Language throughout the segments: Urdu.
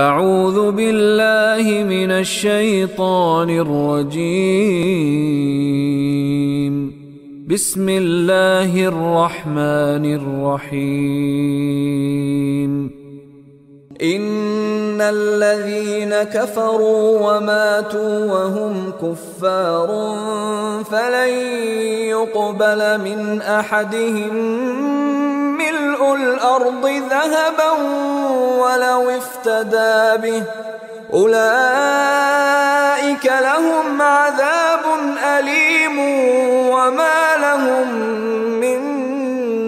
اعوذ باللہ من الشیطان الرجیم بسم اللہ الرحمن الرحیم ان الذين كفروا وماتوا وهم كفار فلن يقبل من احدهم ملء الارض ذهبا ولو افتدى به اولئك لهم عذاب الیم وما لهم من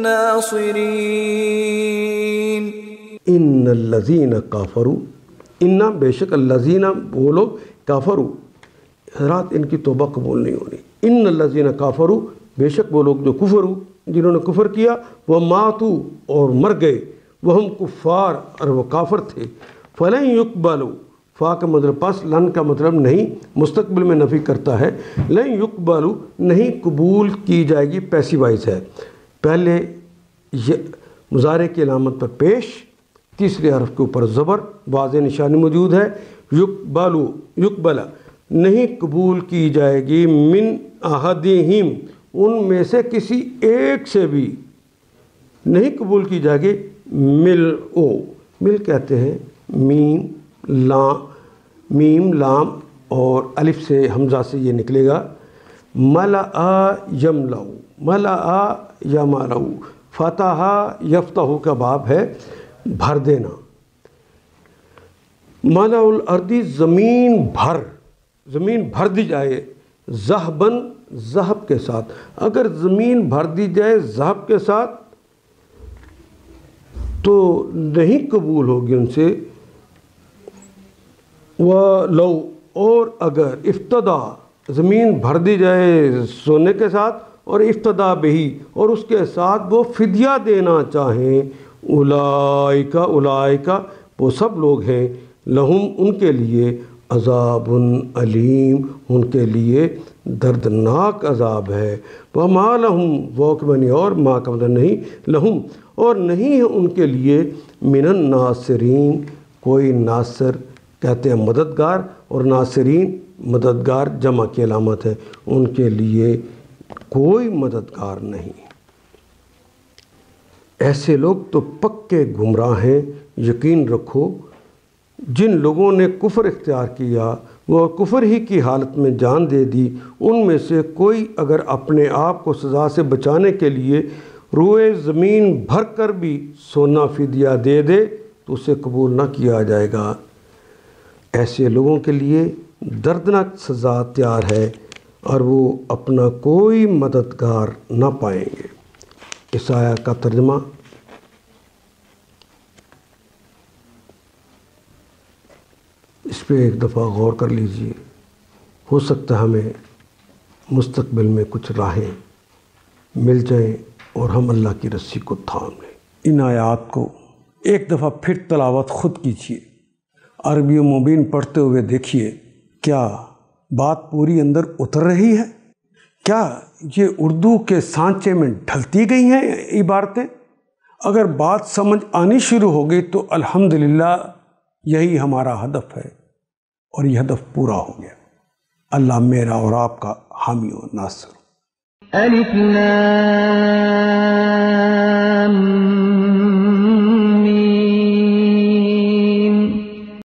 ناصرین۔ ان الذین کافروا، ان بے شک الذین وہ لوگ کافروا، حضرات ان کی توبہ قبول نہیں ہونی۔ ان الذین کافروا، بے شک وہ لوگ جو کفر، جنہوں نے کفر کیا، وہ ماتوا اور مر گئے، وہم کفار اور وہ کافر تھے، فلن یقبلوا، فا کا مطلب پس، لن کا مطلب نہیں، مستقبل میں نفی کرتا ہے، لن یقبلوا نہیں قبول کی جائے گی، پیسیو وائز ہے، پہلے مضارع کی علامت پر پیش، تیسرے حرف کے اوپر زبر، واضح نشانی موجود ہے، یقبل نہیں قبول کی جائے گی، من احدہم ان میں سے کسی ایک سے بھی نہیں قبول کی جائے گی، مل کہتے ہیں میم لام اور الف سے حمزہ سے یہ نکلے گا، ملأ یملأ، ملأ یملأ، فتح یفتح کا باب ہے بھر دینا، ملأ الارض زمین بھر دی جائے، ذہباً ذہب کے ساتھ، اگر زمین بھر دی جائے ذہب کے ساتھ تو نہیں قبول ہوگی ان سے، وَلَوْ اور اگر افتدا زمین بھر دی جائے سونے کے ساتھ اور افتدا بہی اور اس کے ساتھ وہ فدیہ دینا چاہیں، اولائکا وہ سب لوگ ہیں، لہم ان کے لیے عذاب علیم ان کے لیے دردناک عذاب ہے، وما لہم وہ بنی اور ما کا مطلب نہیں، لہم اور نہیں ہے ان کے لیے من الناصرین کوئی ناصر کہتے ہیں مددگار، اور ناصرین مددگار جمع کی علامت ہے، ان کے لیے کوئی مددگار نہیں۔ ایسے لوگ تو پکے گمراہ ہیں، یقین رکھو جن لوگوں نے کفر اختیار کیا وہ کفر ہی کی حالت میں جان دے دی، ان میں سے کوئی اگر اپنے آپ کو سزا سے بچانے کے لیے روئے زمین بھر کر بھی سونا فدیہ دے دے تو اسے قبول نہ کیا جائے گا۔ ایسے لوگوں کے لیے دردناک سزا تیار ہے اور وہ اپنا کوئی مددگار نہ پائیں گے۔ اس آیہ کا ترجمہ، اس پہ ایک دفعہ غور کر لیجئے، ہو سکتا ہے ہمیں مستقبل میں کچھ راہیں مل جائیں اور ہم اللہ کی رسی کو تھام لیں۔ ان آیات کو ایک دفعہ پھر تلاوت خود کیجئے، عربی مبین پڑھتے ہوئے دیکھیے کیا بات پوری اندر اتر رہی ہے، کیا یہ اردو کے سانچے میں ڈھلتی گئی ہیں عبارتیں؟ اگر بات سمجھ آنی شروع ہو گئی تو الحمدللہ یہی ہمارا ہدف ہے اور یہ ہدف پورا ہو گیا۔ اللہ میرا اور آپ کا حامی و ناصر۔ الف لام